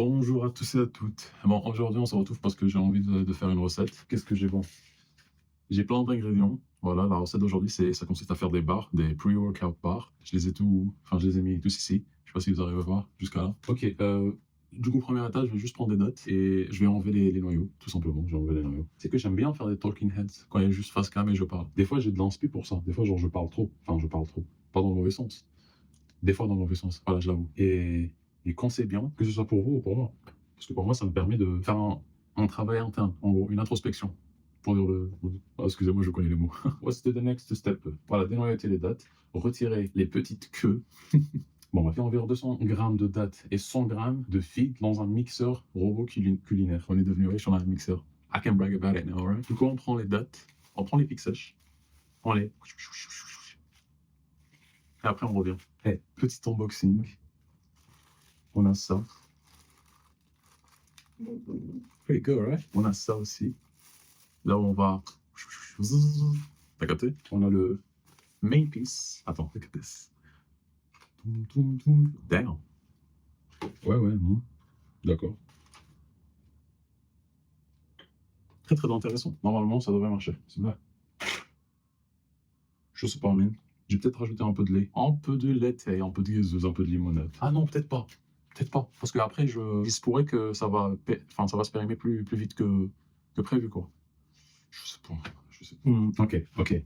Bonjour à tous et à toutes. Bon, aujourd'hui, on se retrouve parce que j'ai envie de faire une recette. Qu'est-ce que j'ai bon? J'ai plein d'ingrédients. Voilà, la recette d'aujourd'hui, ça consiste à faire des bars, des pre-workout bars. Je les ai mis tous ici. Je sais pas si vous arrivez à voir jusqu'à là. Ok, du coup, première étape, je vais juste prendre des notes et je vais enlever les noyaux, tout simplement. Je vais enlever les noyaux. C'est que j'aime bien faire des talking heads quand il y a juste face cam et je parle. Des fois, j'ai de l'inspi pour ça. Des fois, genre, je parle trop. Enfin, je parle trop. Pas dans le mauvais sens. Des fois, dans le mauvais sens. Voilà, je l'avoue. Et quand c'est bien, que ce soit pour vous ou pour moi. Parce que pour moi, ça me permet de faire un travail interne, en gros, une introspection. Pour dire Ah, excusez-moi, je connais les mots. What's the next step? Voilà, dénoyauter les dattes, retirer les petites queues. Bon, on va faire environ 200 grammes de dattes et 100 grammes de figues dans un mixeur robot culinaire. On est devenu riche, on a un mixeur. I can brag about it now, alright? Du coup, on prend les dattes, on prend les figues sèches, on les... Et après, on revient. Hey, petit unboxing. On a ça. Pretty good, right? On a ça aussi. Là où on va... T'as capté? On a le main piece. Attends, look at this. Damn. Ouais, non. D'accord. Très, très intéressant. Normalement, ça devrait marcher. C'est vrai. Je sais pas, man. J'ai peut-être rajouté un peu de lait. Un peu de lait et un peu de gazeuse, un peu de limonade. Ah non, peut-être pas. Peut-être pas. Parce qu'après, il se pourrait que ça va se périmer plus vite que prévu, quoi. Je sais pas. Ok.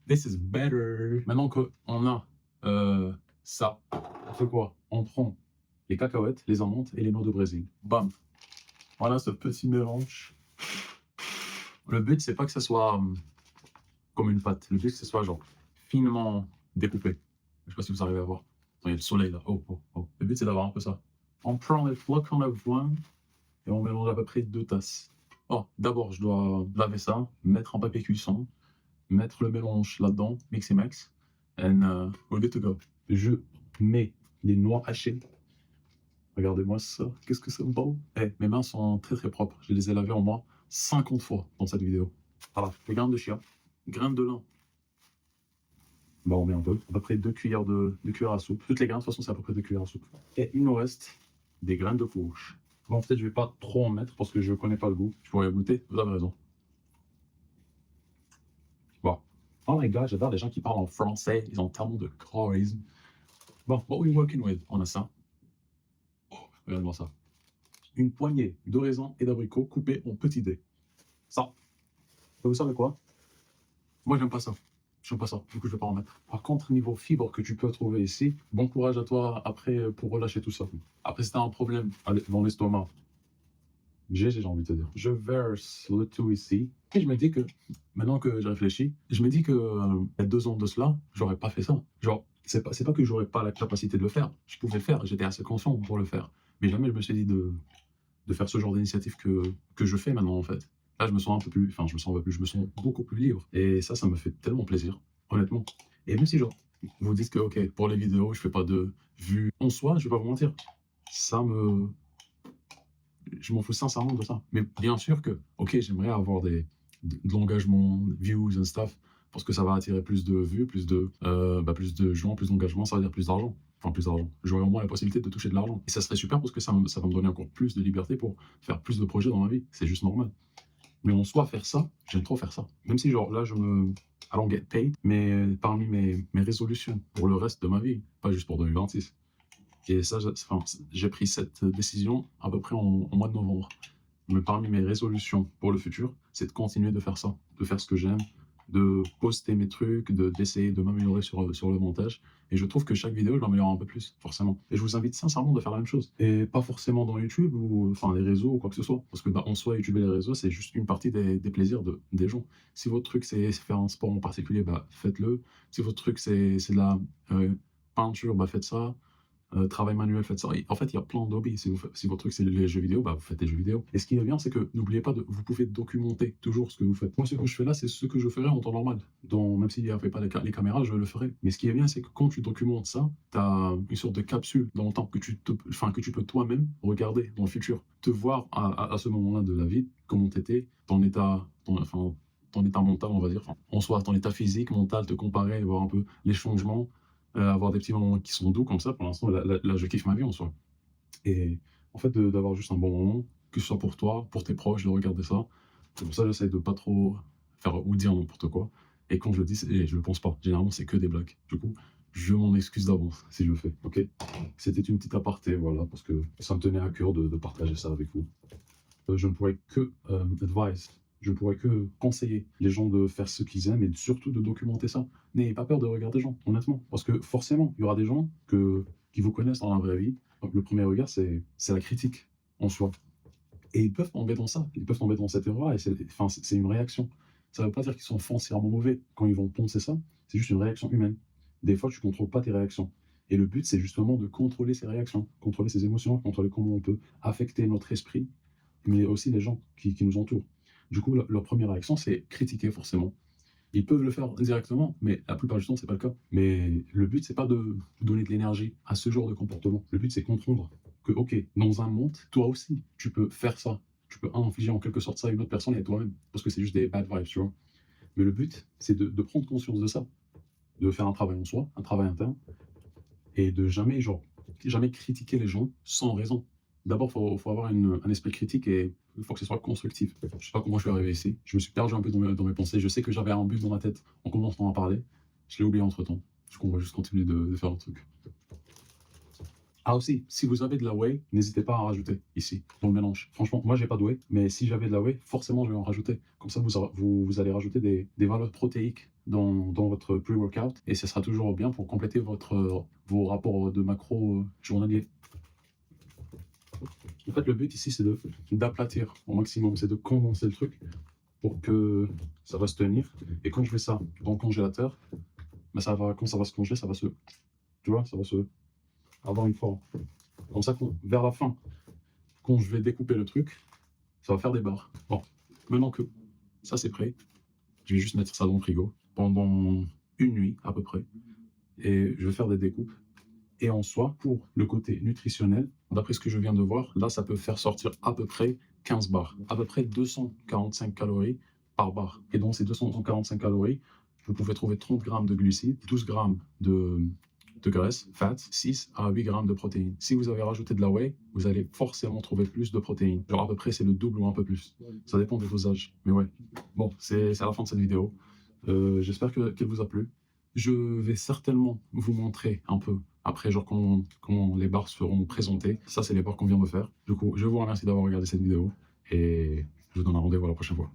This is better. Maintenant qu'on a ça, on fait quoi? On prend les cacahuètes, les amandes et les noix de Brésil. Bam. Voilà ce petit mélange. Le but, c'est pas que ça soit comme une pâte. Le but, c'est que ce soit genre finement découpé. Je sais pas si vous arrivez à voir. Il y a le soleil là. Oh. Le but, c'est d'avoir un peu ça. On prend les flocons d'avoine et on mélange à peu près 2 tasses. Oh, d'abord, je dois laver ça, mettre en papier cuisson, mettre le mélange là-dedans, mix et max, and we're good to go. Je mets les noix hachées. Regardez-moi ça, qu'est-ce que c'est beau. Mes mains sont très très propres, je les ai lavées en moins 50 fois dans cette vidéo. Voilà, les graines de chia, graines de lin. Bah on met un peu, à peu près 2 cuillères de cuillère à soupe. Toutes les graines, de toute façon, c'est à peu près 2 cuillères à soupe. Et il nous reste des graines de courge. Bon, peut-être je vais pas trop en mettre parce que je connais pas le goût. Je pourrais goûter, vous avez raison. Bon. Oh my god, j'adore les gens qui parlent en français, ils ont tellement de charisme. Bon, what we working with? On a ça. Oh, regardez-moi ça. Une poignée de raisins et d'abricots coupés en petits dés. Ça. Et vous savez quoi? Moi, j'aime pas ça. Du coup, je vais pas en mettre. Par contre, niveau fibre que tu peux trouver ici, bon courage à toi après pour relâcher tout ça. Après, si t'as un problème dans l'estomac, j'ai envie de te dire. Je verse le tout ici. Et je me dis que, maintenant que je réfléchis, je me dis que il y a 2 ans de cela, j'aurais pas fait ça. Genre, c'est pas que j'aurais pas la capacité de le faire. Je pouvais le faire, j'étais assez conscient pour le faire. Mais jamais je me suis dit de faire ce genre d'initiative que je fais maintenant, en fait. Là, je me sens beaucoup plus libre. Et ça me fait tellement plaisir, honnêtement. Et même si, genre, vous dites que, ok, pour les vidéos, je fais pas de vues en soi, je vais pas vous mentir. Je m'en fous sincèrement de ça. Mais bien sûr que, ok, j'aimerais avoir de l'engagement, views and stuff, parce que ça va attirer plus de vues, plus de gens, plus d'engagement, ça va dire plus d'argent. Enfin, plus d'argent. J'aurai au moins la possibilité de toucher de l'argent. Et ça serait super parce que ça va me donner encore plus de liberté pour faire plus de projets dans ma vie. C'est juste normal. Mais en soi, faire ça, j'aime trop faire ça. Même si, genre, là, I don't get paid, mais parmi mes résolutions pour le reste de ma vie, pas juste pour 2026. Et ça, j'ai pris cette décision à peu près en mois de novembre. Mais parmi mes résolutions pour le futur, c'est de continuer de faire ça, de faire ce que j'aime, de poster mes trucs, d'essayer de m'améliorer sur le montage. Et je trouve que chaque vidéo, je m'améliore un peu plus, forcément. Et je vous invite sincèrement de faire la même chose. Et pas forcément dans YouTube ou enfin les réseaux ou quoi que ce soit. Parce que en soi, YouTube et les réseaux, c'est juste une partie des plaisirs des gens. Si votre truc, c'est faire un sport en particulier, bah faites-le. Si votre truc, c'est de la peinture, bah faites ça. Travail manuel, faites ça. En fait, il y a plein d'hobbies. Si votre truc c'est les jeux vidéo, bah vous faites des jeux vidéo. Et ce qui est bien, c'est que n'oubliez pas vous pouvez documenter toujours ce que vous faites. Moi, ce que je fais là, c'est ce que je ferais en temps normal. Même s'il n'y avait pas les caméras, je le ferais. Mais ce qui est bien, c'est que quand tu documentes ça, tu as une sorte de capsule dans le temps que tu peux toi-même regarder dans le futur. Te voir à ce moment-là de la vie, comment t'étais, ton état mental, on va dire. Enfin, en soi, ton état physique, mental, te comparer, voir un peu les changements. Avoir des petits moments qui sont doux comme ça, pour l'instant, là, je kiffe ma vie en soi. Et en fait, d'avoir juste un bon moment, que ce soit pour toi, pour tes proches, de regarder ça. C'est pour ça que j'essaie de pas trop faire ou dire n'importe quoi. Et quand je le dis, et je le pense pas. Généralement, c'est que des blagues. Du coup, je m'en excuse d'avance si je le fais. Ok. C'était une petite aparté, voilà, parce que ça me tenait à cœur de partager ça avec vous. Je ne pourrais que advise, je ne pourrais que conseiller les gens de faire ce qu'ils aiment et surtout de documenter ça. N'ayez pas peur de regarder des gens, honnêtement. Parce que forcément, il y aura des gens qui vous connaissent dans la vraie vie. Donc, le premier regard, c'est la critique en soi. Et ils peuvent tomber dans ça, ils peuvent tomber dans cette erreur, et c'est une réaction. Ça ne veut pas dire qu'ils sont foncièrement mauvais quand ils vont penser ça, c'est juste une réaction humaine. Des fois, tu ne contrôles pas tes réactions. Et le but, c'est justement de contrôler ces réactions, contrôler ces émotions, contrôler comment on peut affecter notre esprit, mais aussi les gens qui nous entourent. Du coup, leur première réaction, c'est critiquer forcément. Ils peuvent le faire directement, mais la plupart du temps, c'est pas le cas. Mais le but, c'est pas de donner de l'énergie à ce genre de comportement. Le but, c'est comprendre que, ok, dans un monde, toi aussi, tu peux faire ça. Tu peux infliger en quelque sorte ça à une autre personne et à toi-même. Parce que c'est juste des bad vibes, tu vois. Mais le but, c'est de prendre conscience de ça. De faire un travail en soi, un travail interne, et de jamais, genre, jamais critiquer les gens sans raison. D'abord, faut avoir un esprit critique et il faut que ce soit constructif. Je sais pas comment je suis arrivé ici. Je me suis perdu un peu dans mes pensées. Je sais que j'avais un but dans ma tête en commençant à parler. Je l'ai oublié entre temps. Du coup, on va juste continuer de faire le truc. Ah aussi, si vous avez de la whey, n'hésitez pas à en rajouter ici, dans le mélange. Franchement, moi j'ai pas de whey, mais si j'avais de la whey, forcément je vais en rajouter. Comme ça, vous allez rajouter des valeurs protéiques dans votre pre-workout et ce sera toujours bien pour compléter vos rapports de macros journaliers. En fait, le but ici, c'est d'aplatir au maximum, c'est de condenser le truc pour que ça va se tenir. Et quand je fais ça dans le congélateur, ben quand ça va se congeler, ça va se, tu vois, ça va se avoir une forme. Comme ça, vers la fin, quand je vais découper le truc, ça va faire des barres. Bon, maintenant que ça c'est prêt, je vais juste mettre ça dans le frigo pendant une nuit à peu près. Et je vais faire des découpes. Et en soi, pour le côté nutritionnel, d'après ce que je viens de voir, là, ça peut faire sortir à peu près 15 barres, à peu près 245 calories par barre. Et dans ces 245 calories, vous pouvez trouver 30 grammes de glucides, 12 grammes de graisse, fat, 6 à 8 grammes de protéines. Si vous avez rajouté de la whey, vous allez forcément trouver plus de protéines. Genre à peu près, c'est le double ou un peu plus. Ça dépend des dosages. Mais ouais. Bon, c'est à la fin de cette vidéo. J'espère qu'elle vous a plu. Je vais certainement vous montrer un peu après, genre comment les barres seront présentées. Ça, c'est les barres qu'on vient de faire. Du coup, je vous remercie d'avoir regardé cette vidéo et je vous donne un rendez-vous la prochaine fois.